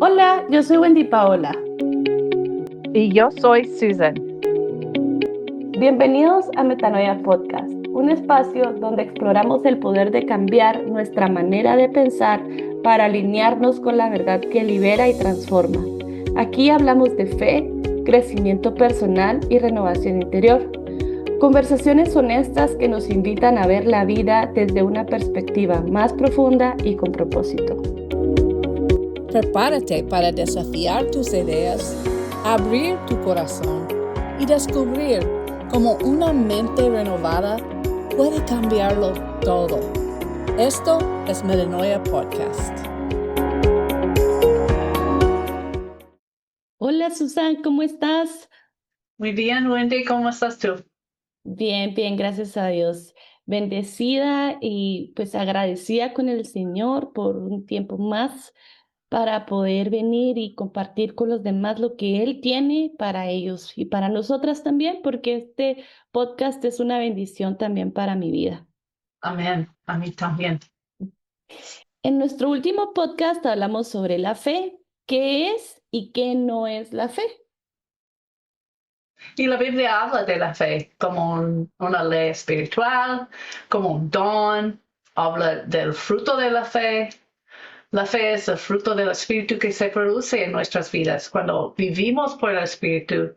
Hola, yo soy Wendy Paola. Y yo soy Susan. Bienvenidos a Metanoia Podcast, un espacio donde exploramos el poder de cambiar nuestra manera de pensar para alinearnos con la verdad que libera y transforma. Aquí hablamos de fe, crecimiento personal y renovación interior. Conversaciones honestas que nos invitan a ver la vida desde una perspectiva más profunda y con propósito. Prepárate para desafiar tus ideas, abrir tu corazón y descubrir cómo una mente renovada puede cambiarlo todo. Esto es Metanoia Podcast. Hola Susan, ¿cómo estás? Muy bien, Wendy, ¿cómo estás tú? Bien, bien, gracias a Dios. Bendecida y pues agradecida con el Señor por un tiempo más para poder venir y compartir con los demás lo que Él tiene para ellos y para nosotras también, porque este podcast es una bendición también para mi vida. Amén, a mí también. En nuestro último podcast hablamos sobre la fe, qué es y qué no es la fe. Y la Biblia habla de la fe como una ley espiritual, como un don, habla del fruto de la fe. La fe es el fruto del Espíritu que se produce en nuestras vidas cuando vivimos por el Espíritu.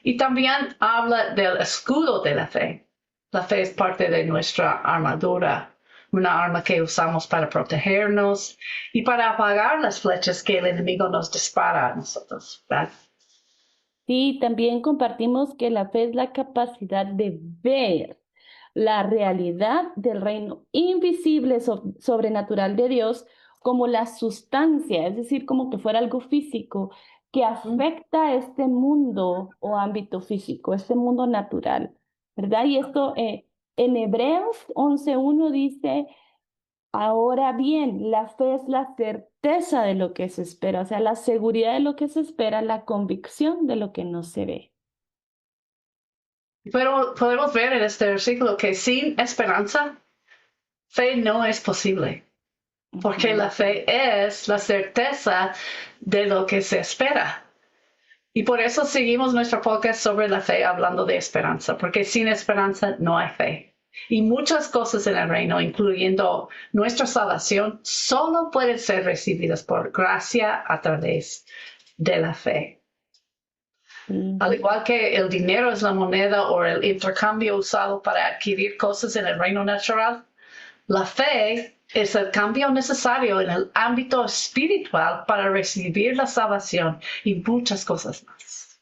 Y también habla del escudo de la fe. La fe es parte de nuestra armadura, una arma que usamos para protegernos y para apagar las flechas que el enemigo nos dispara a nosotros, ¿verdad? Sí, también compartimos que la fe es la capacidad de ver la realidad del reino invisible, sobrenatural de Dios, como la sustancia, es decir, como que fuera algo físico que afecta a este mundo o ámbito físico, este mundo natural, ¿verdad? Y esto en Hebreos 11:1 dice: ahora bien, la fe es la certeza de lo que se espera, o sea, la seguridad de lo que se espera, la convicción de lo que no se ve. Pero podemos ver en este versículo que sin esperanza, fe no es posible, porque Ujú. la fe es la certeza de lo que se espera. Y por eso seguimos nuestro podcast sobre la fe hablando de esperanza, porque sin esperanza no hay fe. Y muchas cosas en el reino, incluyendo nuestra salvación, solo pueden ser recibidas por gracia a través de la fe. Sí. Al igual que el dinero es la moneda o el intercambio usado para adquirir cosas en el reino natural, la fe es el cambio necesario en el ámbito espiritual para recibir la salvación y muchas cosas más.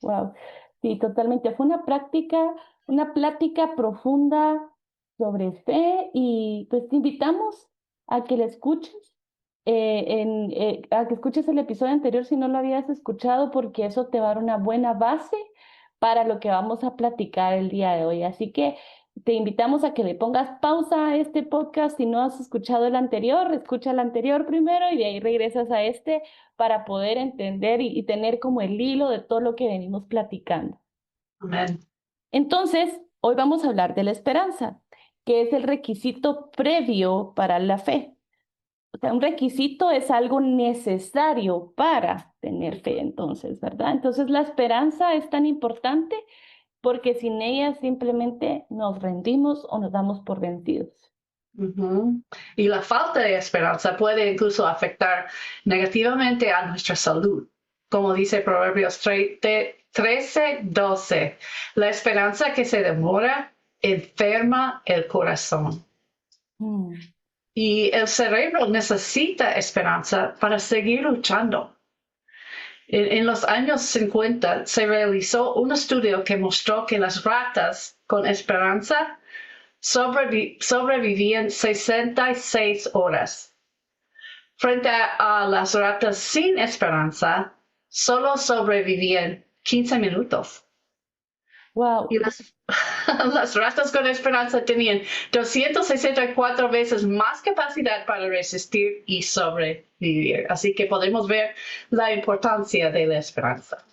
Wow, sí, totalmente. Fue una plática profunda sobre fe y pues te invitamos a que la escuches, a que escuches el episodio anterior si no lo habías escuchado, porque eso te va a dar una buena base para lo que vamos a platicar el día de hoy. Así que te invitamos a que le pongas pausa a este podcast si no has escuchado el anterior, escucha el anterior primero y de ahí regresas a este para poder entender y tener como el hilo de todo lo que venimos platicando. Amén. Entonces, hoy vamos a hablar de la esperanza, que es el requisito previo para la fe. O sea, un requisito es algo necesario para tener fe, entonces, ¿verdad? Entonces, la esperanza es tan importante porque sin ella simplemente nos rendimos o nos damos por vencidos. Ujú. Y la falta de esperanza puede incluso afectar negativamente a nuestra salud. Como dice Proverbios 13:12, la esperanza que se demora enferma el corazón. Mm. Y el cerebro necesita esperanza para seguir luchando. En los años 50 se realizó un estudio que mostró que las ratas con esperanza sobrevivían 66 horas. Frente a las ratas sin esperanza, solo sobrevivían 15 minutos. Y Wow. las ratas con esperanza tenían 264 veces más capacidad para resistir y sobrevivir. Así que podemos ver la importancia de la esperanza.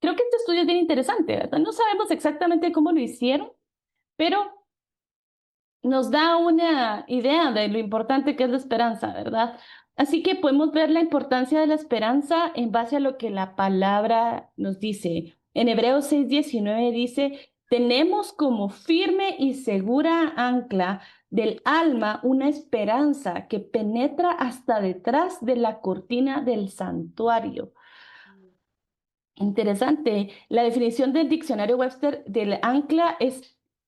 Creo que este estudio es bien interesante, ¿verdad? No sabemos exactamente cómo lo hicieron, pero nos da una idea de lo importante que es la esperanza, ¿verdad? Así que podemos ver la importancia de la esperanza en base a lo que la palabra nos dice. En Hebreos 6:19 dice, tenemos como firme y segura ancla del alma una esperanza que penetra hasta detrás de la cortina del santuario. Interesante. La definición del diccionario Webster del ancla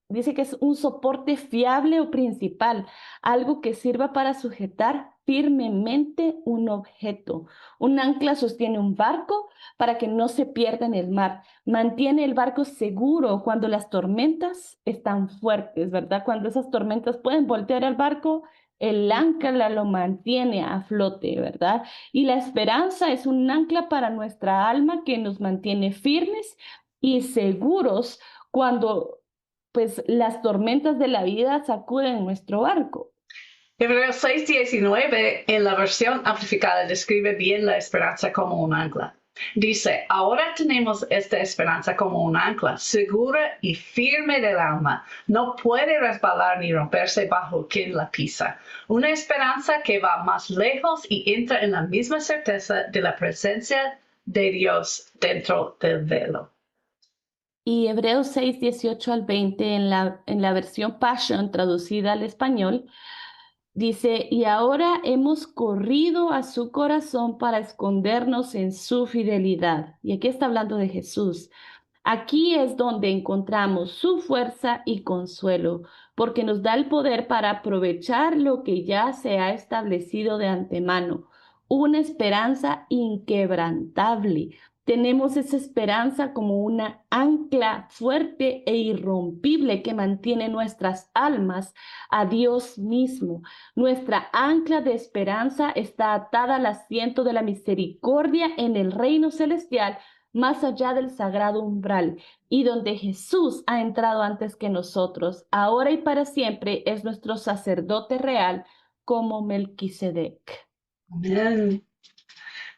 dice que es un soporte fiable o principal, algo que sirva para sujetar firmemente un objeto. Un ancla sostiene un barco para que no se pierda en el mar. Mantiene el barco seguro cuando las tormentas están fuertes, ¿verdad? Cuando esas tormentas pueden voltear el barco, el ancla lo mantiene a flote, ¿verdad? Y la esperanza es un ancla para nuestra alma que nos mantiene firmes y seguros cuando pues las tormentas de la vida sacuden nuestro barco. Hebreos 6:19 en la versión amplificada describe bien la esperanza como un ancla. Dice, ahora tenemos esta esperanza como un ancla, segura y firme del alma. No puede resbalar ni romperse bajo quien la pisa. Una esperanza que va más lejos y entra en la misma certeza de la presencia de Dios dentro del velo. Y Hebreos 6:18 al 20 en la versión Passion traducida al español, dice, y ahora hemos corrido a su corazón para escondernos en su fidelidad. Y aquí está hablando de Jesús. Aquí es donde encontramos su fuerza y consuelo, porque nos da el poder para aprovechar lo que ya se ha establecido de antemano, una esperanza inquebrantable. Tenemos esa esperanza como una ancla fuerte e irrompible que mantiene nuestras almas a Dios mismo. Nuestra ancla de esperanza está atada al asiento de la misericordia en el reino celestial, más allá del sagrado umbral, y donde Jesús ha entrado antes que nosotros, ahora y para siempre es nuestro sacerdote real como Melquisedec. Amén.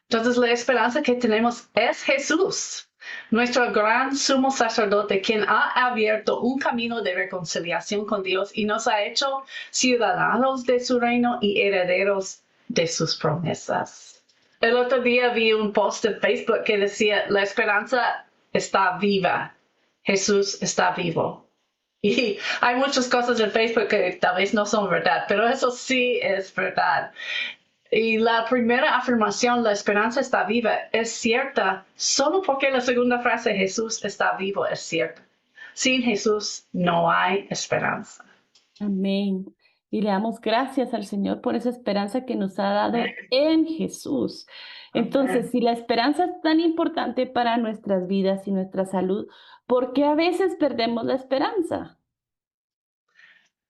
Entonces la esperanza que tenemos es Jesús, nuestro gran sumo sacerdote, quien ha abierto un camino de reconciliación con Dios y nos ha hecho ciudadanos de su reino y herederos de sus promesas. El otro día vi un post en Facebook que decía, la esperanza está viva, Jesús está vivo. Y hay muchas cosas en Facebook que tal vez no son verdad, pero eso sí es verdad. Y la primera afirmación, la esperanza está viva, es cierta solo porque la segunda frase, Jesús está vivo, es cierta. Sin Jesús no hay esperanza. Amén. Y le damos gracias al Señor por esa esperanza que nos ha dado en Jesús. Entonces, si la esperanza es tan importante para nuestras vidas y nuestra salud, ¿por qué a veces perdemos la esperanza?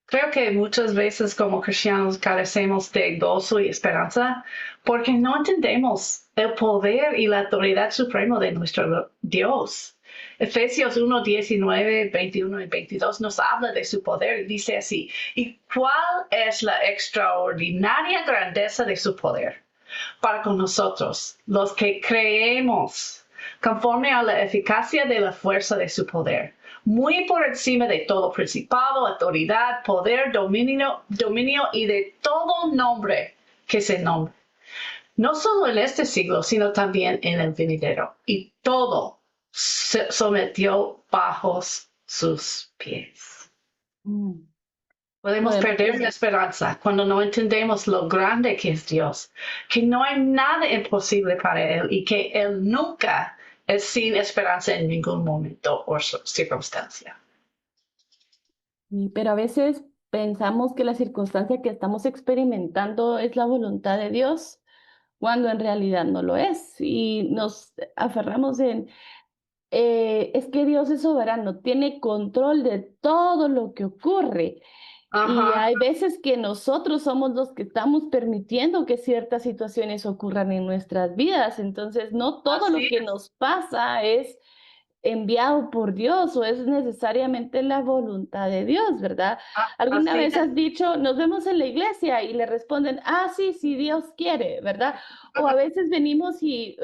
Creo que muchas veces como cristianos carecemos de gozo y esperanza porque no entendemos el poder y la autoridad suprema de nuestro Dios. Efesios 1:19, 21 y 22 nos habla de su poder y dice así, ¿y cuál es la extraordinaria grandeza de su poder para con nosotros, los que creemos, conforme a la eficacia de la fuerza de su poder? Muy por encima de todo principado, autoridad, poder, dominio y de todo nombre que se nombre. No solo en este siglo, sino también en el venidero. Y todo se sometió bajo sus pies. Podemos perder la esperanza cuando no entendemos lo grande que es Dios, que no hay nada imposible para Él y que Él nunca es sin esperanza en ningún momento o circunstancia. Pero a veces pensamos que la circunstancia que estamos experimentando es la voluntad de Dios, cuando en realidad no lo es. Y nos aferramos es que Dios es soberano, tiene control de todo lo que ocurre. Y hay veces que nosotros somos los que estamos permitiendo que ciertas situaciones ocurran en nuestras vidas. Entonces, no todo lo que nos pasa es enviado por Dios o es necesariamente la voluntad de Dios, ¿verdad? ¿Alguna Así vez es. has dicho, nos vemos en la iglesia y le responden, ah, sí, sí, Dios quiere, ¿verdad? O a veces venimos y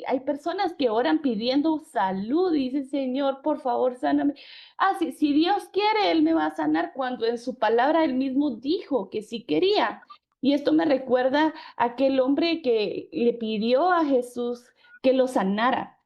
hay personas que oran pidiendo salud y dicen, Señor, por favor, sáname. Ah, sí, si Dios quiere, Él me va a sanar cuando en su palabra Él mismo dijo que sí quería. Y esto me recuerda a aquel hombre que le pidió a Jesús que lo sanara.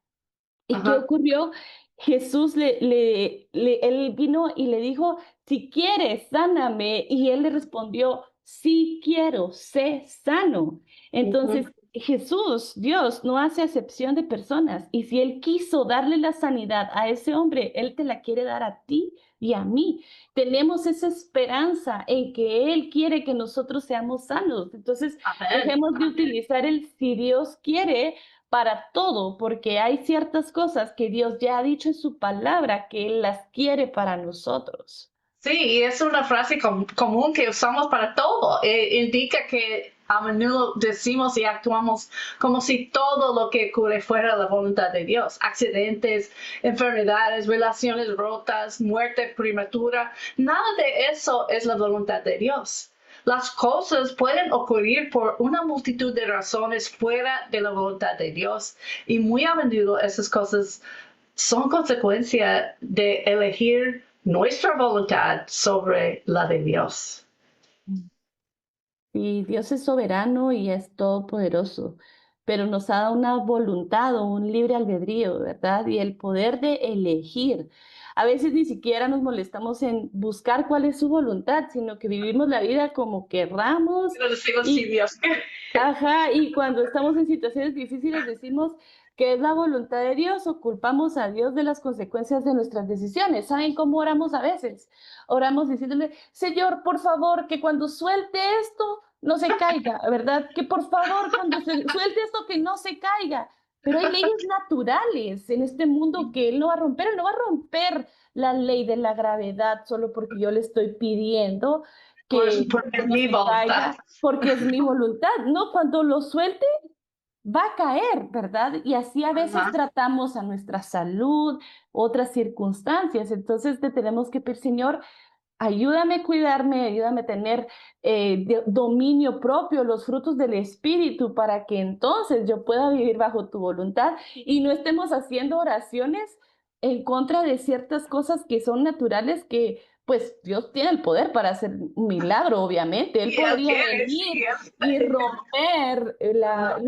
¿Y qué Ajá. ocurrió? Jesús él vino y le dijo, si quieres, sáname. Y él le respondió, sí quiero, sé sano. Ujú. Entonces, Jesús, Dios, no hace acepción de personas. Y si él quiso darle la sanidad a ese hombre, él te la quiere dar a ti y a mí. Tenemos esa esperanza en que él quiere que nosotros seamos sanos. Entonces, Amén. dejemos de utilizar el si Dios quiere para todo, porque hay ciertas cosas que Dios ya ha dicho en su palabra que Él las quiere para nosotros. Sí, y es una frase común que usamos para todo. Indica que a menudo decimos y actuamos como si todo lo que ocurre fuera la voluntad de Dios. Accidentes, enfermedades, relaciones rotas, muerte prematura. Nada de eso es la voluntad de Dios. Las cosas pueden ocurrir por una multitud de razones fuera de la voluntad de Dios y muy a menudo esas cosas son consecuencia de elegir nuestra voluntad sobre la de Dios. Y Dios es soberano y es todopoderoso, pero nos ha dado una voluntad o un libre albedrío, ¿verdad? Y el poder de elegir. A veces ni siquiera nos molestamos en buscar cuál es su voluntad, sino que vivimos la vida como querramos Pero decimos si y Dios. ajá, y cuando estamos en situaciones difíciles decimos que es la voluntad de Dios o culpamos a Dios de las consecuencias de nuestras decisiones. ¿Saben cómo oramos a veces? Oramos diciéndole, Señor, por favor, que cuando suelte esto no se caiga, ¿verdad? Que por favor, cuando se suelte esto que no se caiga. Pero hay leyes naturales en este mundo que Él no va a romper. Él no va a romper la ley de la gravedad solo porque yo le estoy pidiendo que Porque es no mi se voluntad. caiga, porque es mi voluntad, ¿no? Cuando lo suelte, va a caer, ¿verdad? Y así a veces Ajá. tratamos a nuestra salud, otras circunstancias. Entonces te tenemos que pedir, Señor, ayúdame a cuidarme, ayúdame a tener dominio propio, los frutos del Espíritu, para que entonces yo pueda vivir bajo tu voluntad y no estemos haciendo oraciones en contra de ciertas cosas que son naturales que, pues, Dios tiene el poder para hacer un milagro, obviamente. Él Y Él podría quiere, venir sí, y romper Ajá.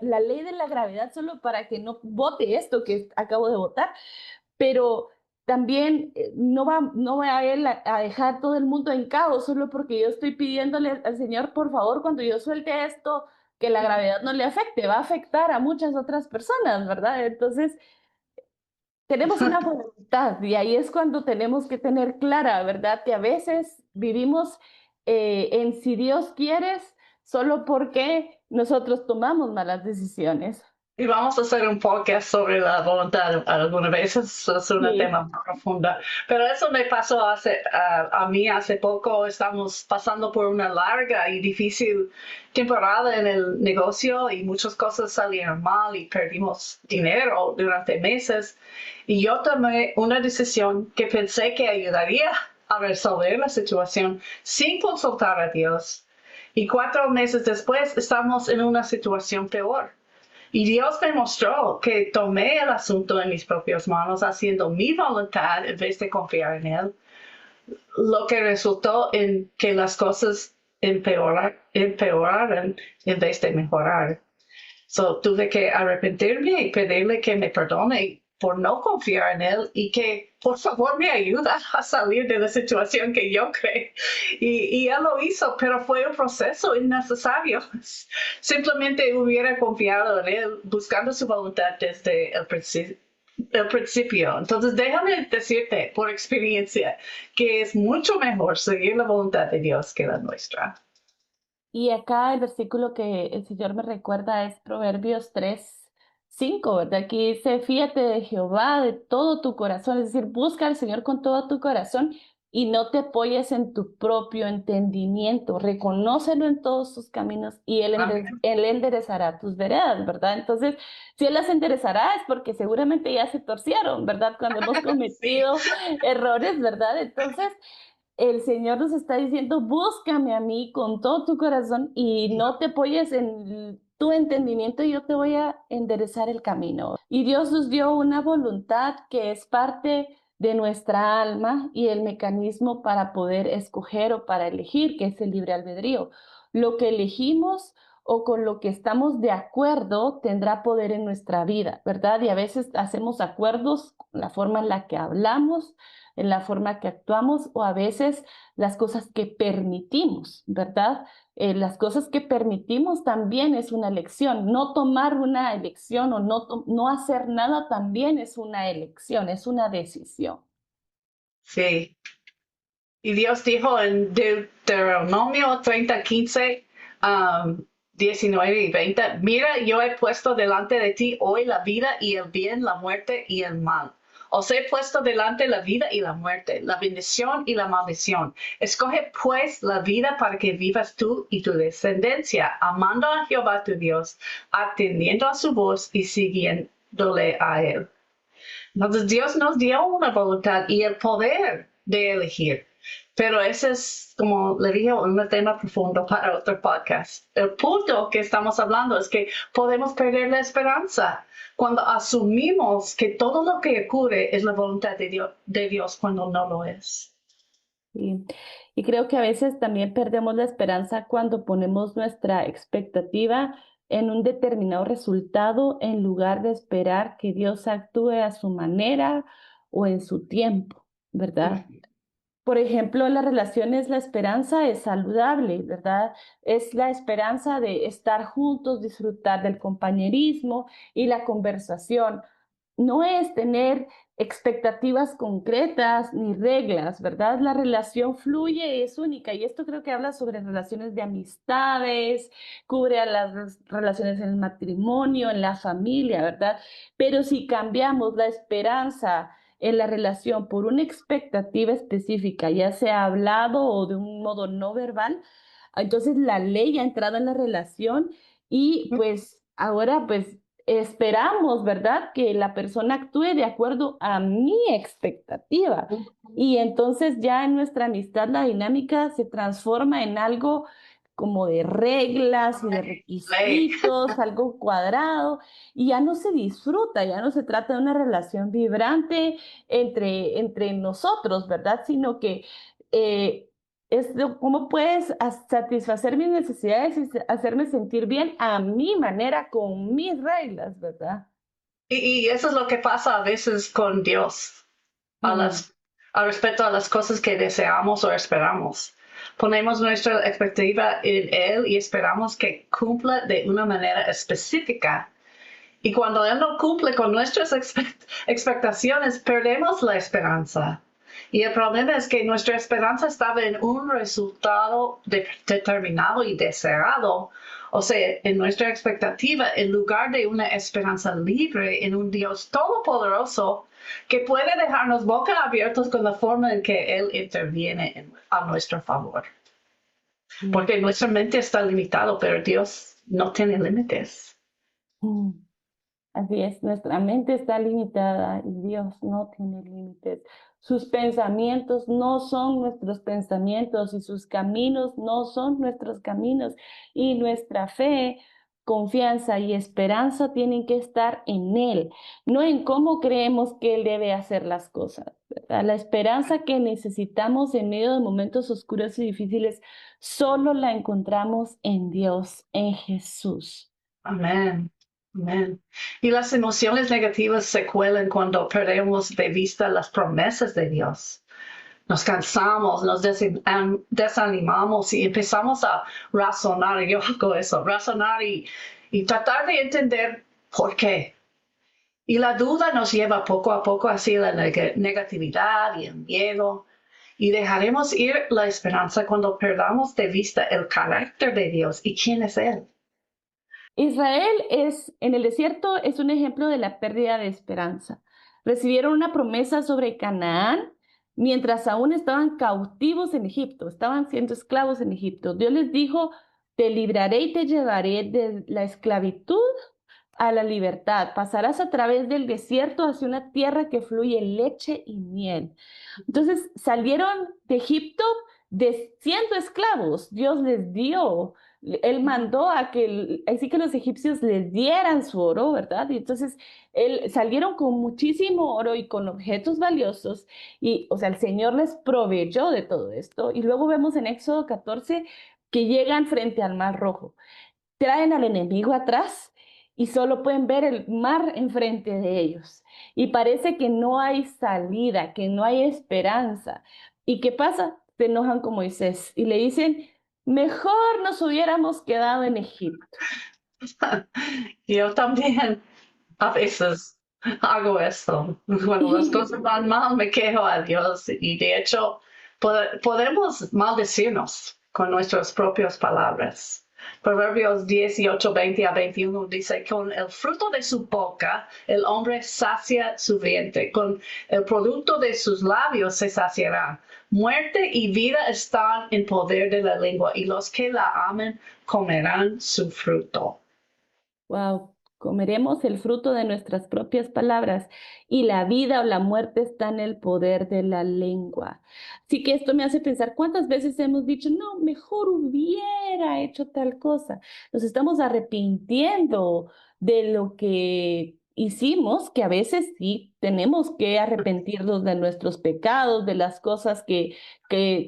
la ley de la gravedad solo para que no vote esto que acabo de votar, pero también no va a él a dejar todo el mundo en caos solo porque yo estoy pidiéndole al Señor, por favor, cuando yo suelte esto, que la gravedad no le afecte, va a afectar a muchas otras personas, ¿verdad? Entonces, tenemos una voluntad y ahí es cuando tenemos que tener clara, ¿verdad? Que a veces vivimos en si Dios quieres solo porque nosotros tomamos malas decisiones. Y vamos a hacer un podcast sobre la voluntad algunas veces, es un Sí. tema muy profundo. Pero eso me pasó a mí hace poco. Estamos pasando por una larga y difícil temporada en el negocio y muchas cosas salieron mal y perdimos dinero durante meses. Y yo tomé una decisión que pensé que ayudaría a resolver la situación sin consultar a Dios. Y 4 meses después estamos en una situación peor. Y Dios me mostró que tomé el asunto en mis propias manos, haciendo mi voluntad en vez de confiar en Él, lo que resultó en que las cosas empeoraran en vez de mejorar. So, tuve que arrepentirme y pedirle que me perdone por no confiar en Él y que por favor me ayude a salir de la situación que yo creé. Y Él lo hizo, pero fue un proceso innecesario. Simplemente hubiera confiado en Él buscando su voluntad desde el principio. Entonces déjame decirte por experiencia que es mucho mejor seguir la voluntad de Dios que la nuestra. Y acá el versículo que el Señor me recuerda es Proverbios 3:5, ¿verdad? Aquí dice, fíate de Jehová de todo tu corazón, es decir, busca al Señor con todo tu corazón y no te apoyes en tu propio entendimiento. Reconócelo en todos tus caminos y Amén. Él enderezará tus veredas, ¿verdad? Entonces, si Él las enderezará es porque seguramente ya se torcieron, ¿verdad? Cuando hemos Sí, cometido errores, ¿verdad? Entonces, el Señor nos está diciendo, búscame a mí con todo tu corazón y no te apoyes en tu entendimiento y yo te voy a enderezar el camino. Y Dios nos dio una voluntad que es parte de nuestra alma y el mecanismo para poder escoger o para elegir, que es el libre albedrío. Lo que elegimos o con lo que estamos de acuerdo tendrá poder en nuestra vida, ¿verdad? Y a veces hacemos acuerdos con la forma en la que hablamos, en la forma que actuamos o a veces las cosas que permitimos, ¿verdad? Las cosas que permitimos también es una elección. No tomar una elección o no hacer nada también es una elección, es una decisión. sí. Y Dios dijo en Deuteronomio 30:15, 19 y 20, mira, yo he puesto delante de ti hoy la vida y el bien, la muerte y el mal. Os he puesto delante la vida y la muerte, la bendición y la maldición. Escoge pues la vida para que vivas tú y tu descendencia, amando a Jehová tu Dios, atendiendo a su voz y siguiéndole a él. Entonces Dios nos dio una voluntad y el poder de elegir. Pero ese es, como le dije, un tema profundo para otro podcast. El punto que estamos hablando es que podemos perder la esperanza cuando asumimos que todo lo que ocurre es la voluntad de Dios cuando no lo es. Y creo que a veces también perdemos la esperanza cuando ponemos nuestra expectativa en un determinado resultado en lugar de esperar que Dios actúe a su manera o en su tiempo, ¿verdad? Por ejemplo, en las relaciones la esperanza es saludable, ¿verdad? Es la esperanza de estar juntos, disfrutar del compañerismo y la conversación. No es tener expectativas concretas ni reglas, ¿verdad? La relación fluye, es única y esto creo que habla sobre relaciones de amistades, cubre a las relaciones en el matrimonio, en la familia, ¿verdad? Pero si cambiamos la esperanza en la relación por una expectativa específica, ya sea hablado o de un modo no verbal, entonces la ley ha entrado en la relación y pues ahora pues esperamos, ¿verdad? Que la persona actúe de acuerdo a mi expectativa. Y entonces ya en nuestra amistad la dinámica se transforma en algo como de reglas y de Ley. requisitos, algo cuadrado, y ya no se disfruta, ya no se trata de una relación vibrante entre nosotros, ¿verdad? Sino que cómo puedes satisfacer mis necesidades y hacerme sentir bien a mi manera, con mis reglas, ¿verdad? Y eso es lo que pasa a veces con Dios, Mm, al respecto a las cosas que deseamos o esperamos. Ponemos nuestra expectativa en Él y esperamos que cumpla de una manera específica. Y cuando Él no cumple con nuestras expectaciones, perdemos la esperanza. Y el problema es que nuestra esperanza estaba en un resultado determinado y deseado. O sea, en nuestra expectativa, en lugar de una esperanza libre en un Dios todopoderoso que puede dejarnos boca abiertos con la forma en que Él interviene a nuestro favor. mm, Porque nuestra mente está limitada, pero Dios no tiene límites. mm. Así es, nuestra mente está limitada y Dios no tiene límites. Sus pensamientos no son nuestros pensamientos y sus caminos no son nuestros caminos. Y nuestra fe, confianza y esperanza tienen que estar en Él, no en cómo creemos que Él debe hacer las cosas, ¿verdad? La esperanza que necesitamos en medio de momentos oscuros y difíciles solo la encontramos en Dios, en Jesús. Amén. Amén. Y las emociones negativas se cuelan cuando perdemos de vista las promesas de Dios. Nos cansamos, nos desanimamos y empezamos a razonar. Yo hago eso, razonar y tratar de entender por qué. Y la duda nos lleva poco a poco hacia la negatividad y el miedo. Y dejaremos ir la esperanza cuando perdamos de vista el carácter de Dios y quién es Él. Israel en el desierto es un ejemplo de la pérdida de esperanza. Recibieron una promesa sobre Canaán, mientras aún estaban cautivos en Egipto, estaban siendo esclavos en Egipto. Dios les dijo, te libraré y te llevaré de la esclavitud a la libertad. Pasarás a través del desierto hacia una tierra que fluye leche y miel. Entonces salieron de Egipto siendo esclavos. Dios les dio, Él mandó a que, así que los egipcios les dieran su oro, ¿verdad? Y entonces salieron con muchísimo oro y con objetos valiosos. Y, o sea, el Señor les proveyó de todo esto. Y luego vemos en Éxodo 14 que llegan frente al Mar Rojo. Traen al enemigo atrás y solo pueden ver el mar enfrente de ellos. Y parece que no hay salida, que no hay esperanza. ¿Y qué pasa? Se enojan con Moisés y le dicen, mejor nos hubiéramos quedado en Egipto. Yo también a veces hago eso. Cuando las cosas van mal, me quejo a Dios. Y de hecho, podemos maldecirnos con nuestras propias palabras. Proverbios 18, 20 a 21 dice, con el fruto de su boca el hombre sacia su vientre, con el producto de sus labios se saciará. Muerte y vida están en poder de la lengua, y los que la amen comerán su fruto. Wow, comeremos el fruto de nuestras propias palabras y la vida o la muerte está en el poder de la lengua. Así que esto me hace pensar cuántas veces hemos dicho, no, mejor hubiera hecho tal cosa. Nos estamos arrepintiendo de lo que hicimos, que a veces sí tenemos que arrepentirnos de nuestros pecados, de las cosas que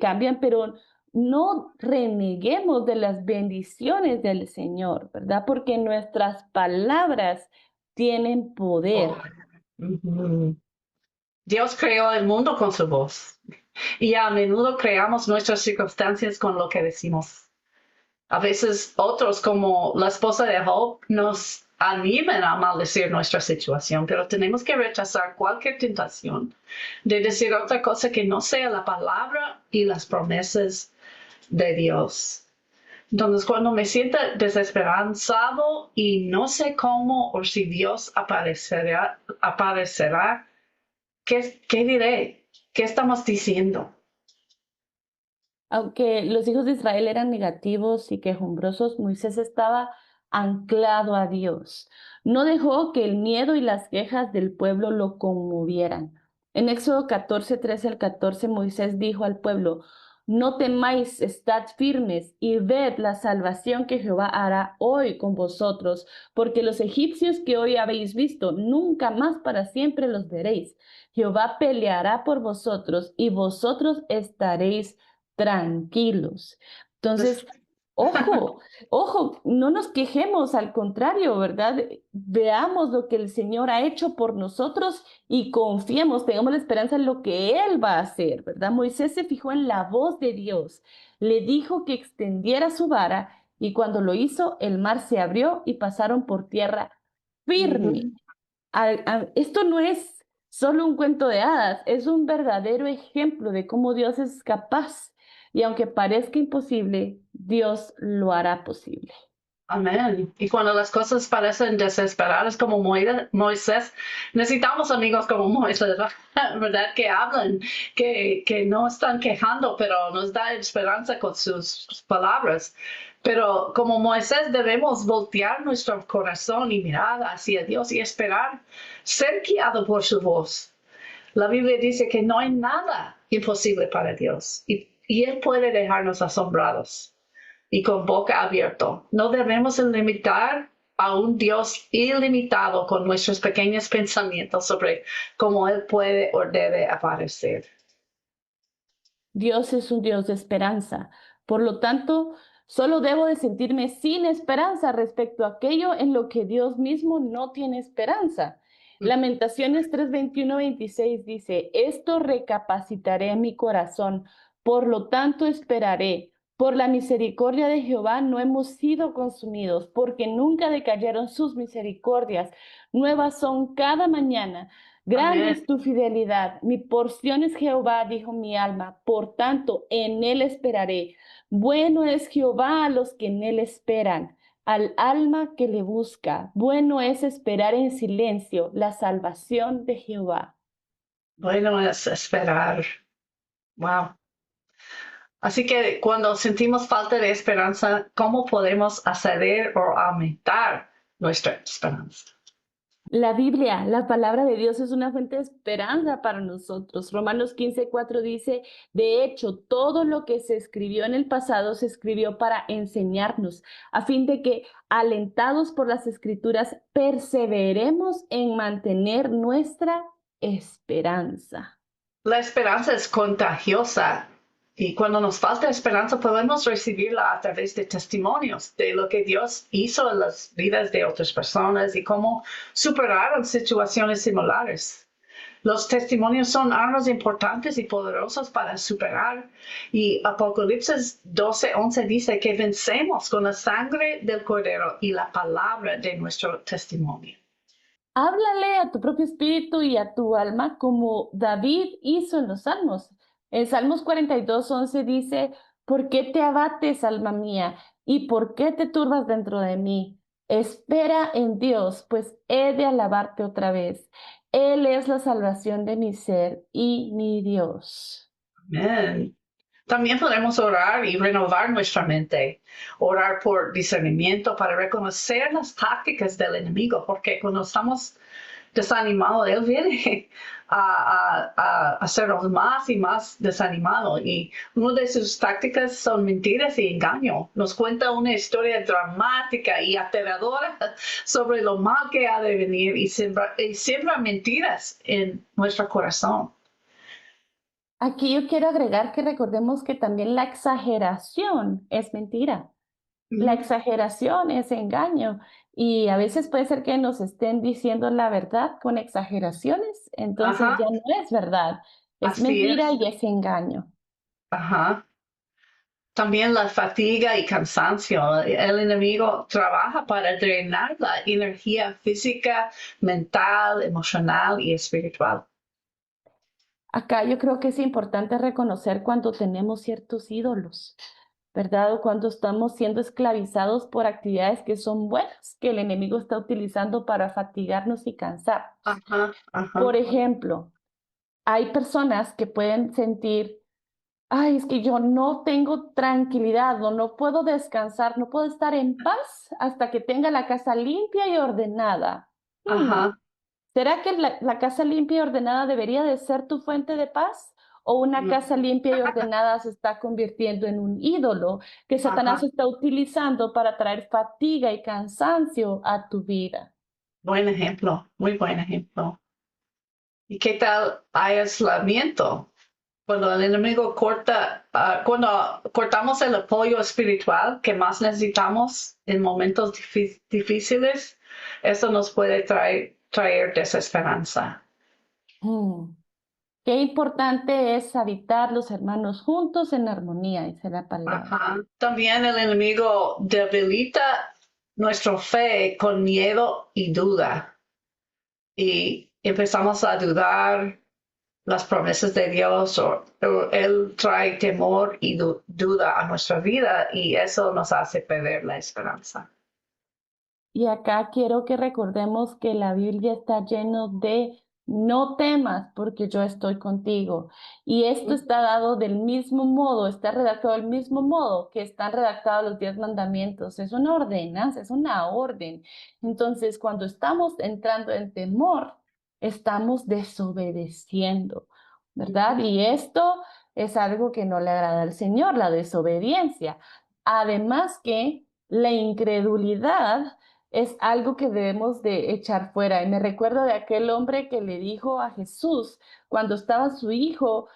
cambian, pero no reneguemos de las bendiciones del Señor, ¿verdad? Porque nuestras palabras tienen poder. Ujú. Dios creó el mundo con su voz y a menudo creamos nuestras circunstancias con lo que decimos. A veces otros, como la esposa de Job, nos animan a maldecir nuestra situación, pero tenemos que rechazar cualquier tentación de decir otra cosa que no sea la palabra y las promesas de Dios. Entonces, cuando me siento desesperanzado y no sé cómo o si Dios aparecerá, ¿qué diré? ¿Qué estamos diciendo? Aunque los hijos de Israel eran negativos y quejumbrosos, Moisés estaba anclado a Dios. No dejó que el miedo y las quejas del pueblo lo conmovieran. En Éxodo 14, 13 al 14, Moisés dijo al pueblo, no temáis, estad firmes y ved la salvación que Jehová hará hoy con vosotros, porque los egipcios que hoy habéis visto, nunca más para siempre los veréis. Jehová peleará por vosotros y vosotros estaréis tranquilos. Entonces, ojo, ojo, no nos quejemos, al contrario, ¿verdad? Veamos lo que el Señor ha hecho por nosotros y confiemos, tengamos la esperanza en lo que Él va a hacer, ¿verdad? Moisés se fijó en la voz de Dios, le dijo que extendiera su vara y cuando lo hizo, el mar se abrió y pasaron por tierra firme. Esto no es solo un cuento de hadas, es un verdadero ejemplo de cómo Dios es capaz y aunque parezca imposible, Dios lo hará posible. Amén. Y cuando las cosas parecen desesperadas como Moisés, necesitamos amigos como Moisés, ¿verdad? Que hablan, que no están quejando, pero nos da esperanza con sus palabras. Pero como Moisés debemos voltear nuestro corazón y mirar hacia Dios y esperar ser guiado por su voz. La Biblia dice que no hay nada imposible para Dios y Él puede dejarnos asombrados y con boca abierta. No debemos limitar a un Dios ilimitado con nuestros pequeños pensamientos sobre cómo Él puede o debe aparecer. Dios es un Dios de esperanza. Por lo tanto, solo debo de sentirme sin esperanza respecto a aquello en lo que Dios mismo no tiene esperanza. Lamentaciones 3:21-26 dice, esto recapacitaré en mi corazón, por lo tanto esperaré. Por la misericordia de Jehová no hemos sido consumidos, porque nunca decayeron sus misericordias. Nuevas son cada mañana. Grande Amén. es tu fidelidad. Mi porción es Jehová, dijo mi alma. Por tanto, en él esperaré. Bueno es Jehová a los que en él esperan, al alma que le busca. Bueno es esperar en silencio la salvación de Jehová. Bueno es esperar. Wow. Así que cuando sentimos falta de esperanza, ¿cómo podemos acceder o aumentar nuestra esperanza? La Biblia, la palabra de Dios es una fuente de esperanza para nosotros. Romanos 15:4 dice, de hecho, todo lo que se escribió en el pasado se escribió para enseñarnos, a fin de que, alentados por las escrituras, perseveremos en mantener nuestra esperanza. La esperanza es contagiosa y cuando nos falta esperanza podemos recibirla a través de testimonios de lo que Dios hizo en las vidas de otras personas y cómo superaron situaciones similares. Los testimonios son armas importantes y poderosas para superar. Y Apocalipsis 12:11 dice que vencemos con la sangre del Cordero y la palabra de nuestro testimonio. Háblale a tu propio espíritu y a tu alma como David hizo en los Salmos. En Salmos 42:11 dice, ¿por qué te abates, alma mía? ¿Y por qué te turbas dentro de mí? Espera en Dios, pues he de alabarte otra vez. Él es la salvación de mi ser y mi Dios. Amén. También podemos orar y renovar nuestra mente, orar por discernimiento para reconocer las tácticas del enemigo, porque cuando estamos desanimados, él viene a hacernos más y más desanimados. Y una de sus tácticas son mentiras y engaño. Nos cuenta una historia dramática y aterradora sobre lo mal que ha de venir y siembra mentiras en nuestro corazón. Aquí yo quiero agregar que recordemos que también la exageración es mentira. La exageración es engaño y a veces puede ser que nos estén diciendo la verdad con exageraciones, entonces Ajá, ya no es verdad, es así mentira es. y es engaño. Ajá. También la fatiga y cansancio. El enemigo trabaja para drenar la energía física, mental, emocional y espiritual. Acá yo creo que es importante reconocer cuando tenemos ciertos ídolos, ¿verdad? O cuando estamos siendo esclavizados por actividades que son buenas, que el enemigo está utilizando para fatigarnos y cansarnos. Ajá, ajá, Por ejemplo, hay personas que pueden sentir, ay, es que yo no tengo tranquilidad o no puedo descansar, no puedo estar en paz hasta que tenga la casa limpia y ordenada. Hmm, ajá. ¿Será que la casa limpia y ordenada debería de ser tu fuente de paz? ¿O una Mm, casa limpia y ordenada se está convirtiendo en un ídolo que Satanás ajá. está utilizando para traer fatiga y cansancio a tu vida? Buen ejemplo, muy buen ejemplo. ¿Y qué tal hay aislamiento? Cuando el enemigo cuando cortamos el apoyo espiritual que más necesitamos en momentos difíciles, eso nos puede traer desesperanza. Hmm. Qué importante es habitar los hermanos juntos en armonía, dice la palabra. Ajá. También el enemigo debilita nuestra fe con miedo y duda. Y empezamos a dudar las promesas de Dios o Él trae temor y duda a nuestra vida y eso nos hace perder la esperanza. Y acá quiero que recordemos que la Biblia está lleno de no temas porque yo estoy contigo. Y esto está dado del mismo modo, está redactado del mismo modo que están redactados los 10 mandamientos. Es una ordenanza, es una orden. Entonces, cuando estamos entrando en temor, estamos desobedeciendo, ¿verdad? Y esto es algo que no le agrada al Señor, la desobediencia. Además que la incredulidad es algo que debemos de echar fuera. Y me recuerdo de aquel hombre que le dijo a Jesús cuando estaba su hijo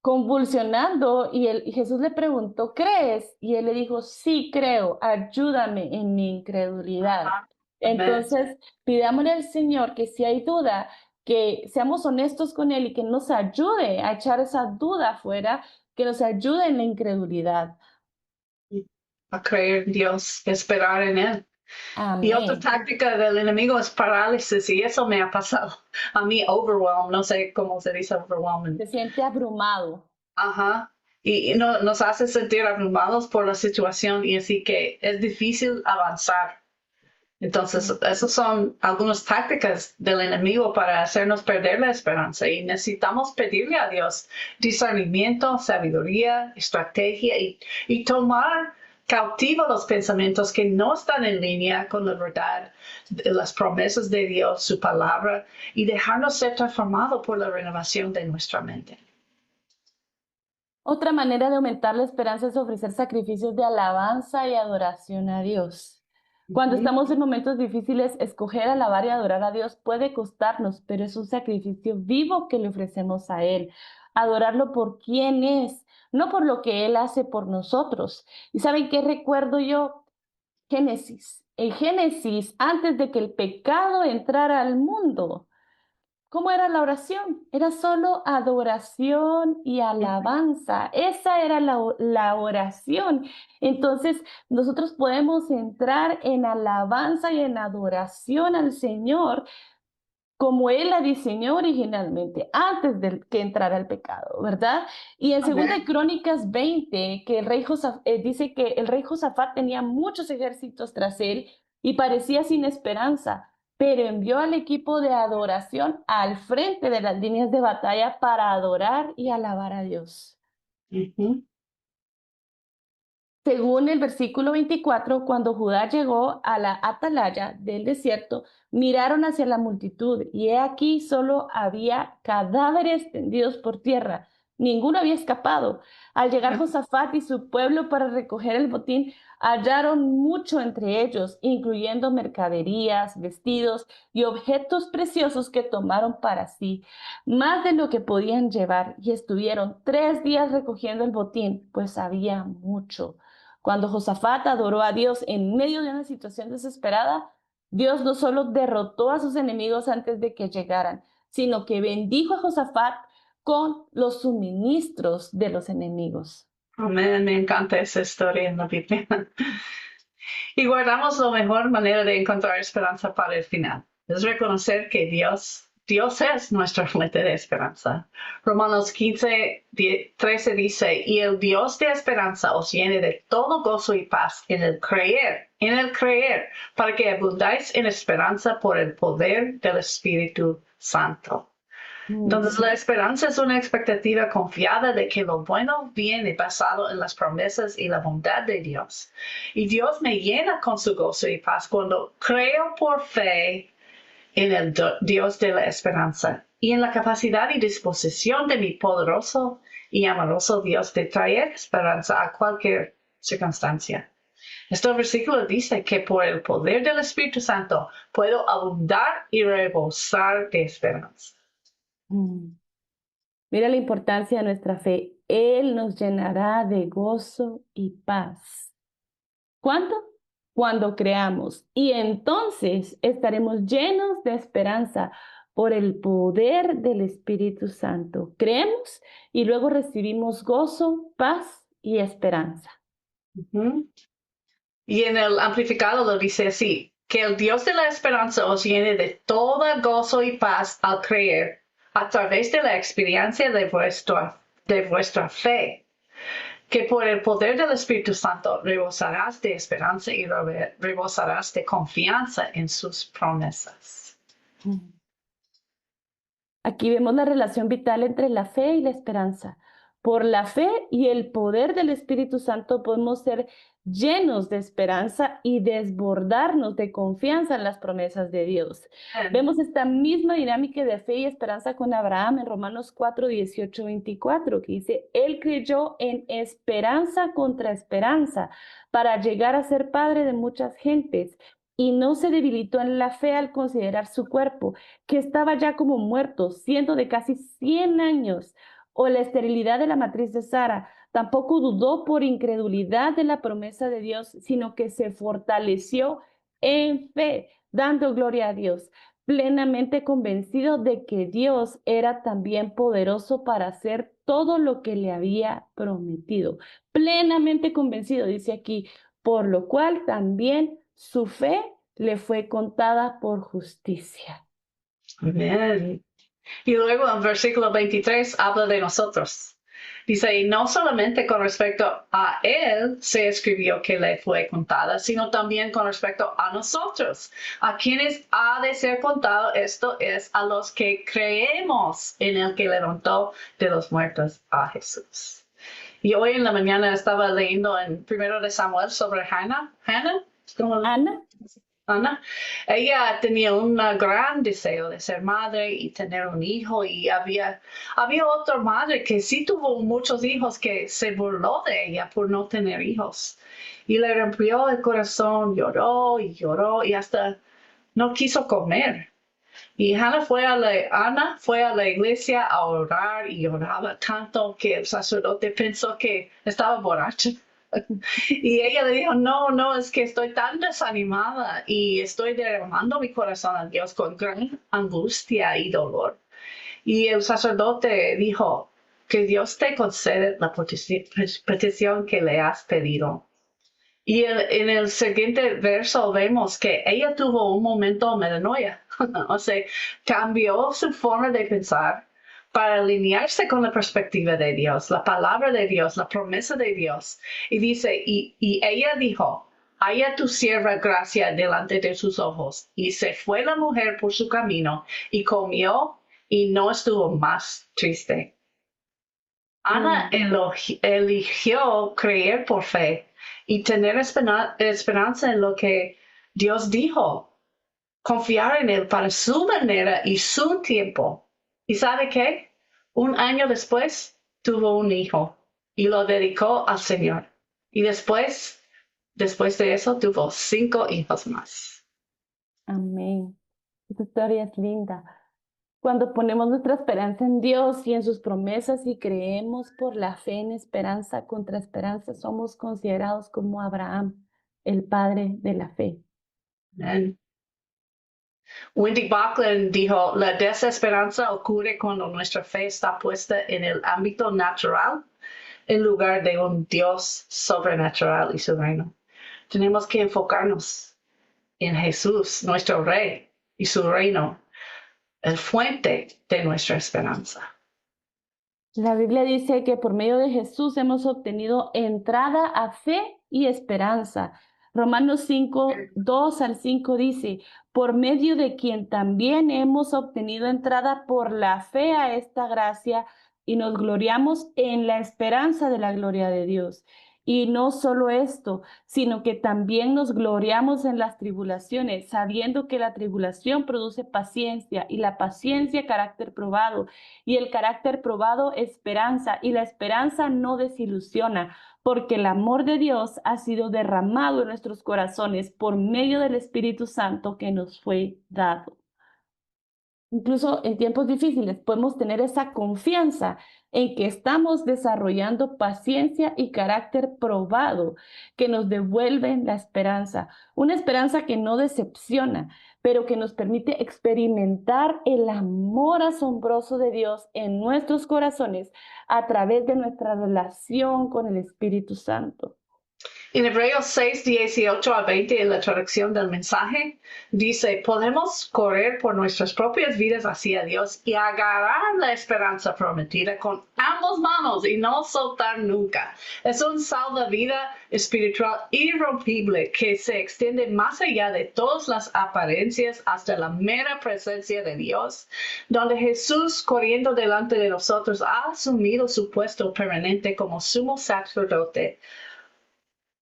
convulsionando y Jesús le preguntó, ¿crees? Y él le dijo, sí, creo, ayúdame en mi incredulidad. Amén. Entonces, pidámosle al Señor que si hay duda, que seamos honestos con Él y que nos ayude a echar esa duda fuera, que nos ayude en la incredulidad. A creer en Dios, esperar en Él. Y otra Amén. táctica del enemigo es parálisis y eso me ha pasado. A mí overwhelm, no sé cómo se dice overwhelming. Se siente abrumado. Ajá. Y nos hace sentir abrumados por la situación y así que es difícil avanzar. Entonces, esas son algunas tácticas del enemigo para hacernos perder la esperanza y necesitamos pedirle a Dios discernimiento, sabiduría, estrategia y tomar cautivo los pensamientos que no están en línea con la verdad, las promesas de Dios, su palabra y dejarnos ser transformados por la renovación de nuestra mente. Otra manera de aumentar la esperanza es ofrecer sacrificios de alabanza y adoración a Dios. Cuando estamos en momentos difíciles, escoger alabar y adorar a Dios puede costarnos, pero es un sacrificio vivo que le ofrecemos a Él. Adorarlo por quién es, no por lo que Él hace por nosotros. ¿Y saben qué recuerdo yo? Génesis. En Génesis, antes de que el pecado entrara al mundo, ¿cómo era la oración? Era solo adoración y alabanza. Esa era la oración. Entonces, nosotros podemos entrar en alabanza y en adoración al Señor como Él la diseñó originalmente, antes de que entrara el pecado, ¿verdad? Y en Segunda de Crónicas 20, que el rey dice que el rey Josafat tenía muchos ejércitos tras él y parecía sin esperanza, pero envió al equipo de adoración al frente de las líneas de batalla para adorar y alabar a Dios. Según el versículo 24, cuando Judá llegó a la atalaya del desierto, miraron hacia la multitud, y he aquí solo había cadáveres tendidos por tierra. Ninguno había escapado. Al llegar Josafat y su pueblo para recoger el botín, hallaron mucho entre ellos, incluyendo mercaderías, vestidos y objetos preciosos que tomaron para sí, más de lo que podían llevar, y estuvieron 3 días recogiendo el botín, pues había mucho. Cuando Josafat adoró a Dios en medio de una situación desesperada, Dios no solo derrotó a sus enemigos antes de que llegaran, sino que bendijo a Josafat con los suministros de los enemigos. Amén, me encanta esa historia en la Biblia. Y guardamos la mejor manera de encontrar esperanza para el final. Es reconocer que Dios es nuestra fuente de esperanza. Romanos 15:13 dice, y el Dios de esperanza os llene de todo gozo y paz en el creer, para que abundáis en esperanza por el poder del Espíritu Santo. Entonces, la esperanza es una expectativa confiada de que lo bueno viene basado en las promesas y la bondad de Dios. Y Dios me llena con su gozo y paz cuando creo por fe en el Dios de la esperanza y en la capacidad y disposición de mi poderoso y amoroso Dios de traer esperanza a cualquier circunstancia. Este versículo dice que por el poder del Espíritu Santo puedo abundar y rebosar de esperanza. Mira la importancia de nuestra fe. Él nos llenará de gozo y paz. ¿Cuándo? Cuando creamos. Y entonces estaremos llenos de esperanza por el poder del Espíritu Santo. Creemos y luego recibimos gozo, paz y esperanza. Y en el amplificado lo dice así, que el Dios de la esperanza os llene de toda gozo y paz al creer, a través de la experiencia de vuestra fe, que por el poder del Espíritu Santo rebosarás de esperanza y rebosarás de confianza en sus promesas. Aquí vemos la relación vital entre la fe y la esperanza. Por la fe y el poder del Espíritu Santo podemos ser llenos de esperanza y desbordarnos de confianza en las promesas de Dios. Vemos esta misma dinámica de fe y esperanza con Abraham en Romanos 4, 18, 24, que dice, él creyó en esperanza contra esperanza para llegar a ser padre de muchas gentes. Y no se debilitó en la fe al considerar su cuerpo, que estaba ya como muerto, siendo de casi 100 años, o la esterilidad de la matriz de Sara. Tampoco dudó por incredulidad de la promesa de Dios, sino que se fortaleció en fe, dando gloria a Dios, plenamente convencido de que Dios era también poderoso para hacer todo lo que le había prometido. Plenamente convencido, dice aquí, por lo cual también su fe le fue contada por justicia. Amén. Y luego en versículo 23 habla de nosotros. Dice, y no solamente con respecto a él se escribió que le fue contada, sino también con respecto a nosotros. A quienes ha de ser contado esto es a los que creemos en el que levantó de los muertos a Jesús. Y hoy en la mañana estaba leyendo en 1 de Samuel sobre Hannah. Ana, Ana. Ella tenía un gran deseo de ser madre y tener un hijo, y había otra madre que sí tuvo muchos hijos que se burló de ella por no tener hijos. Y le rompió el corazón, lloró y hasta no quiso comer. Y Ana fue a la iglesia a orar y lloraba tanto que el sacerdote pensó que estaba borracha. Y ella le dijo, no, es que estoy tan desanimada y estoy derramando mi corazón a Dios con gran angustia y dolor. Y el sacerdote dijo, que Dios te concede la petición que le has pedido. Y en el siguiente verso vemos que ella tuvo un momento de metanoia, o sea, cambió su forma de pensar para alinearse con la perspectiva de Dios, la palabra de Dios, la promesa de Dios. Y dice, y ella dijo, haya tu sierva gracia delante de sus ojos. Y se fue la mujer por su camino y comió y no estuvo más triste. Ana eligió creer por fe y tener esperanza en lo que Dios dijo, confiar en Él para su manera y su tiempo. ¿Y sabe qué? Un año después tuvo un hijo y lo dedicó al Señor. Y después de eso tuvo 5 hijos más. amén. Esta historia es linda. Cuando ponemos nuestra esperanza en Dios y en sus promesas y creemos por la fe en esperanza contra esperanza, somos considerados como Abraham, el padre de la fe. Amén. Wendy Backlund dijo, la desesperanza ocurre cuando nuestra fe está puesta en el ámbito natural en lugar de un Dios sobrenatural y su reino. Tenemos que enfocarnos en Jesús, nuestro Rey, y su reino, el fuente de nuestra esperanza. La Biblia dice que por medio de Jesús hemos obtenido entrada a fe y esperanza. Romanos 5, 2 al 5 dice, por medio de quien también hemos obtenido entrada por la fe a esta gracia y nos gloriamos en la esperanza de la gloria de Dios. Y no solo esto, sino que también nos gloriamos en las tribulaciones, sabiendo que la tribulación produce paciencia y la paciencia carácter probado y el carácter probado esperanza, y la esperanza no desilusiona, porque el amor de Dios ha sido derramado en nuestros corazones por medio del Espíritu Santo que nos fue dado. Incluso en tiempos difíciles podemos tener esa confianza en que estamos desarrollando paciencia y carácter probado que nos devuelven la esperanza, una esperanza que no decepciona, pero que nos permite experimentar el amor asombroso de Dios en nuestros corazones a través de nuestra relación con el Espíritu Santo. En Hebreos 6, 18 a 20, en la traducción del mensaje, dice, podemos correr por nuestras propias vidas hacia Dios y agarrar la esperanza prometida con ambas manos y no soltar nunca. Es un salvavidas espiritual irrompible que se extiende más allá de todas las apariencias hasta la mera presencia de Dios, donde Jesús, corriendo delante de nosotros, ha asumido su puesto permanente como sumo sacerdote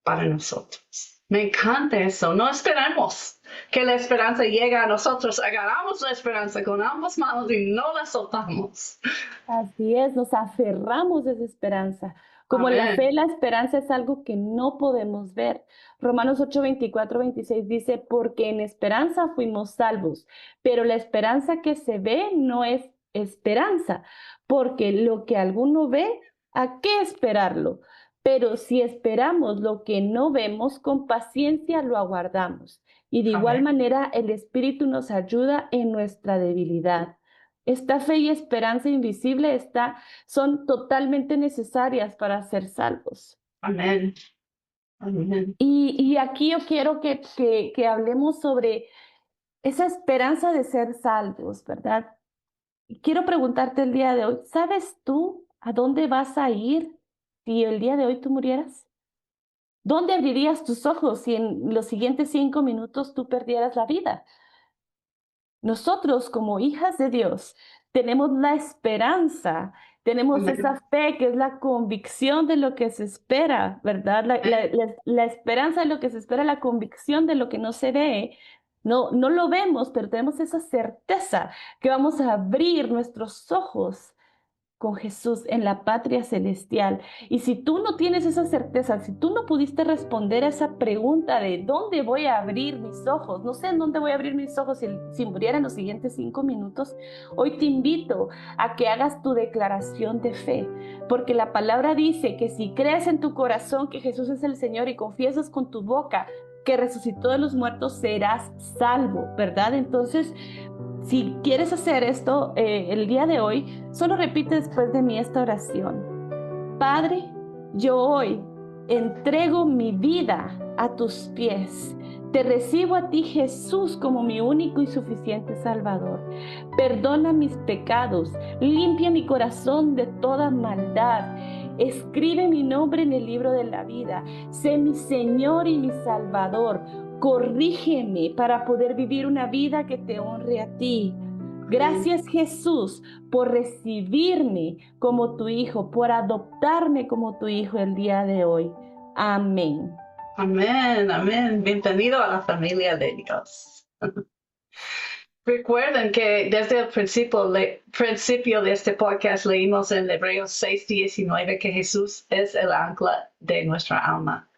para nosotros. Me encanta eso. No esperemos que la esperanza llegue a nosotros. Agarramos la esperanza con ambas manos y no la soltamos. Así es, nos aferramos a esa esperanza. Como Amén. la fe, la esperanza es algo que no podemos ver. Romanos 8, 24, 26 dice, porque en esperanza fuimos salvos, pero la esperanza que se ve no es esperanza, porque lo que alguno ve, ¿a qué esperarlo? Pero si esperamos lo que no vemos, con paciencia lo aguardamos. Y de igual Amén. manera, el Espíritu nos ayuda en nuestra debilidad. Esta fe y esperanza invisible son totalmente necesarias para ser salvos. Amén. Amén. Y aquí yo quiero que hablemos sobre esa esperanza de ser salvos, ¿verdad? Quiero preguntarte el día de hoy, ¿sabes tú ¿A dónde vas a ir si el día de hoy tú murieras? ¿Dónde abrirías tus ojos si en los siguientes 5 minutos tú perdieras la vida? Nosotros como hijas de Dios tenemos la esperanza, tenemos Amén. esa fe que es la convicción de lo que se espera, ¿verdad? La esperanza de lo que se espera, la convicción de lo que no se ve. No, no lo vemos, pero tenemos esa certeza que vamos a abrir nuestros ojos con Jesús en la patria celestial. Y si tú no tienes esa certeza, si tú no pudiste responder a esa pregunta de ¿dónde voy a abrir mis ojos? No sé en dónde voy a abrir mis ojos si muriera en los siguientes 5 minutos. Hoy te invito a que hagas tu declaración de fe, porque la palabra dice que si crees en tu corazón que Jesús es el Señor y confiesas con tu boca que resucitó de los muertos, serás salvo, ¿verdad? Entonces, si quieres hacer esto el día de hoy, solo repite después de mí esta oración. Padre, yo hoy entrego mi vida a tus pies. Te recibo a ti, Jesús, como mi único y suficiente Salvador. Perdona mis pecados, limpia mi corazón de toda maldad. Escribe mi nombre en el libro de la vida. Sé mi Señor y mi Salvador. Corrígeme para poder vivir una vida que te honre a ti. Gracias, Jesús, por recibirme como tu hijo, por adoptarme como tu hijo el día de hoy. Amén. Amén, amén. Bienvenido a la familia de Dios. Recuerden que desde el principio de este podcast leímos en Hebreos 6:19 que Jesús es el ancla de nuestra alma.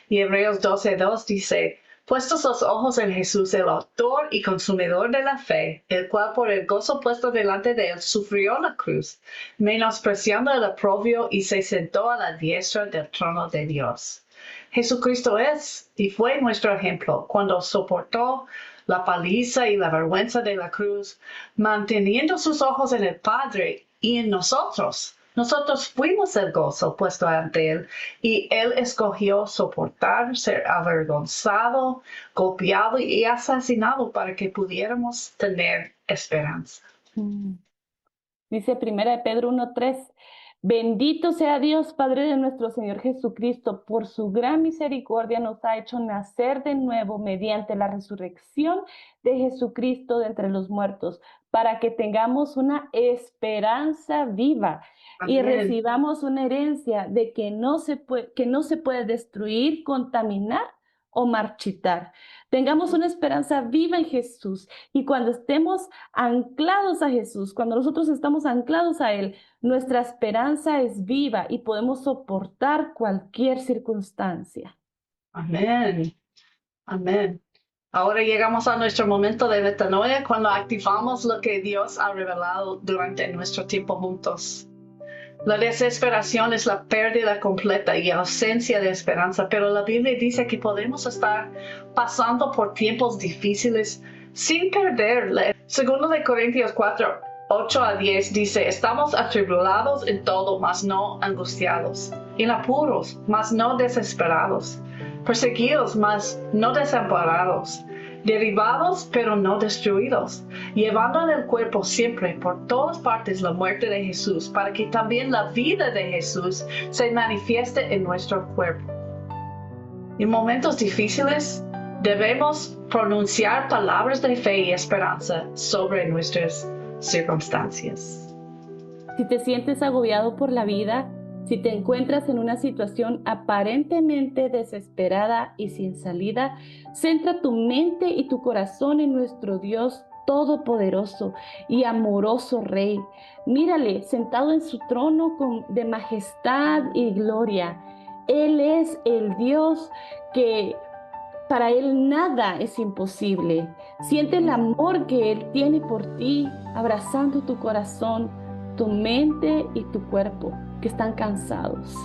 Y Hebreos 12:2 dice, puestos los ojos en Jesús, el autor y consumidor de la fe, el cual por el gozo puesto delante de él sufrió la cruz, menospreciando el oprobio y se sentó a la diestra del trono de Dios. Jesucristo es y fue nuestro ejemplo cuando soportó la paliza y la vergüenza de la cruz, manteniendo sus ojos en el Padre y en nosotros. Nosotros fuimos el gozo puesto ante él y él escogió soportar, ser avergonzado, golpeado y asesinado para que pudiéramos tener esperanza. Dice 1 Pedro 1:3, bendito sea Dios, Padre de nuestro Señor Jesucristo, por su gran misericordia nos ha hecho nacer de nuevo mediante la resurrección de Jesucristo de entre los muertos, para que tengamos una esperanza viva y Amén. recibamos una herencia de que no se puede destruir, contaminar o marchitar. Tengamos una esperanza viva en Jesús y cuando estemos anclados a Jesús, cuando nosotros estamos anclados a Él, nuestra esperanza es viva y podemos soportar cualquier circunstancia. Amén. Amén. Ahora llegamos a nuestro momento de metanoia cuando activamos lo que Dios ha revelado durante nuestro tiempo juntos. La desesperación es la pérdida completa y ausencia de esperanza, pero la Biblia dice que podemos estar pasando por tiempos difíciles sin perderla. Segundo de Corintios 4:8-10 dice, estamos atribulados en todo, mas no angustiados, en apuros, mas no desesperados, perseguidos, mas no desamparados, derribados, pero no destruidos, llevando en el cuerpo siempre por todas partes la muerte de Jesús, para que también la vida de Jesús se manifieste en nuestro cuerpo. En momentos difíciles, debemos pronunciar palabras de fe y esperanza sobre nuestras circunstancias. Si te sientes agobiado por la vida, si te encuentras en una situación aparentemente desesperada y sin salida, centra tu mente y tu corazón en nuestro Dios todopoderoso y amoroso Rey. Mírale sentado en su trono de majestad y gloria. Él es el Dios que para Él nada es imposible. Siente el amor que Él tiene por ti, abrazando tu corazón, tu mente y tu cuerpo que están cansados.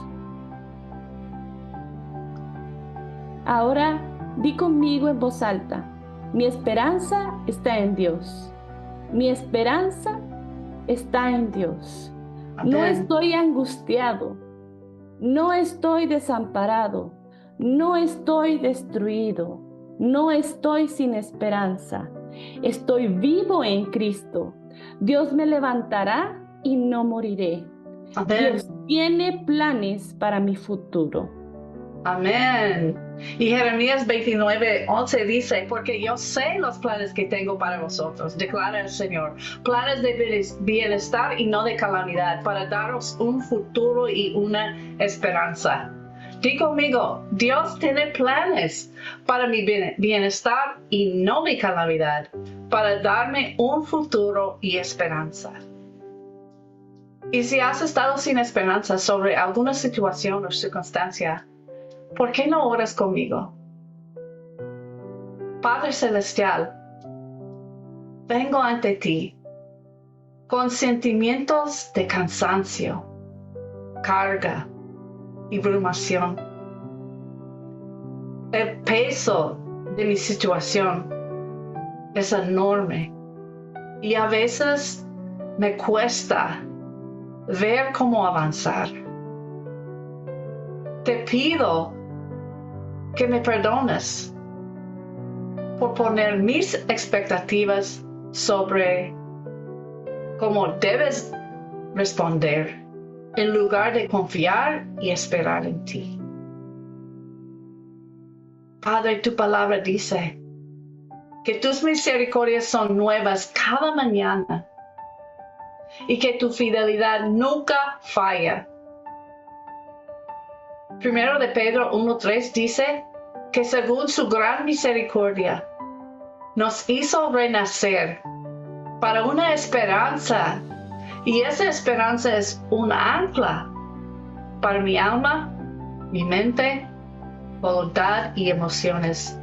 Ahora di conmigo en voz alta, mi esperanza está en Dios. Mi esperanza está en Dios. Amén. No estoy angustiado, no estoy desamparado, no estoy destruido, no estoy sin esperanza. Estoy vivo en Cristo. Dios me levantará y no moriré. Amén. Dios tiene planes para mi futuro. Amén. Y Jeremías 29:11 dice, porque yo sé los planes que tengo para vosotros, declara el Señor, planes de bienestar y no de calamidad, para daros un futuro y una esperanza. Di conmigo, Dios tiene planes para mi bienestar y no mi calamidad, para darme un futuro y esperanza. Y si has estado sin esperanza sobre alguna situación o circunstancia, ¿por qué no oras conmigo? Padre Celestial, vengo ante ti con sentimientos de cansancio, carga y abrumación. El peso de mi situación es enorme y a veces me cuesta ver cómo avanzar. Te pido que me perdones por poner mis expectativas sobre cómo debes responder en lugar de confiar y esperar en ti. Padre, tu palabra dice que tus misericordias son nuevas cada mañana y que tu fidelidad nunca falla. Primero de Pedro 1:3 dice que según su gran misericordia nos hizo renacer para una esperanza, y esa esperanza es un ancla para mi alma, mi mente, voluntad y emociones.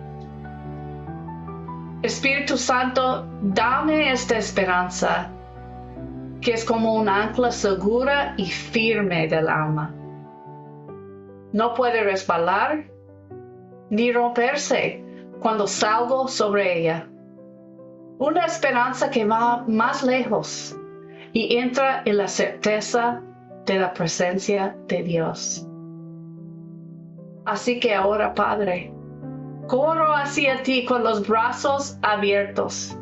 Espíritu Santo, dame esta esperanza que es como un ancla segura y firme del alma. No puede resbalar ni romperse cuando salgo sobre ella. Una esperanza que va más lejos y entra en la certeza de la presencia de Dios. Así que ahora, Padre, corro hacia ti con los brazos abiertos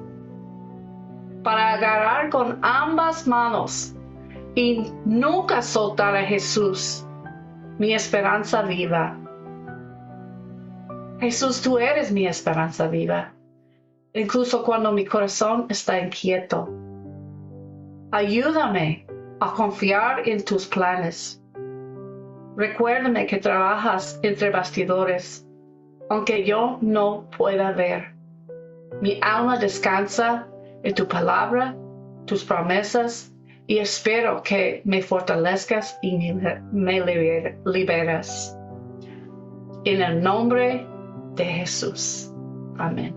para agarrar con ambas manos y nunca soltar a Jesús, mi esperanza viva. Jesús, tú eres mi esperanza viva, incluso cuando mi corazón está inquieto. Ayúdame a confiar en tus planes. Recuérdame que trabajas entre bastidores, aunque yo no pueda ver. Mi alma descansa en tu palabra, tus promesas, y espero que me fortalezcas y me liberas. En el nombre de Jesús. Amén.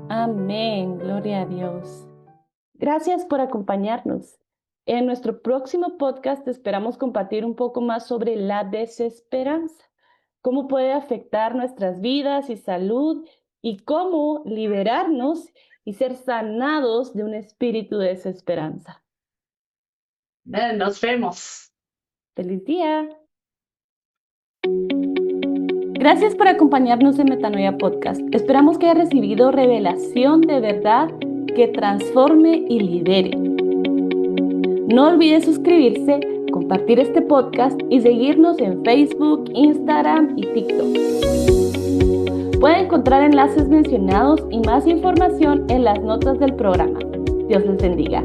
Amén, gloria a Dios. Gracias por acompañarnos. En nuestro próximo podcast esperamos compartir un poco más sobre la desesperanza, cómo puede afectar nuestras vidas y salud y cómo liberarnos y ser sanados de un espíritu de desesperanza. Nos vemos. ¡Feliz día! Gracias por acompañarnos en Metanoia Podcast. Esperamos que haya recibido revelación de verdad que transforme y lidere. No olvides suscribirse, compartir este podcast y seguirnos en Facebook, Instagram y TikTok. Pueden encontrar enlaces mencionados y más información en las notas del programa. Dios les bendiga.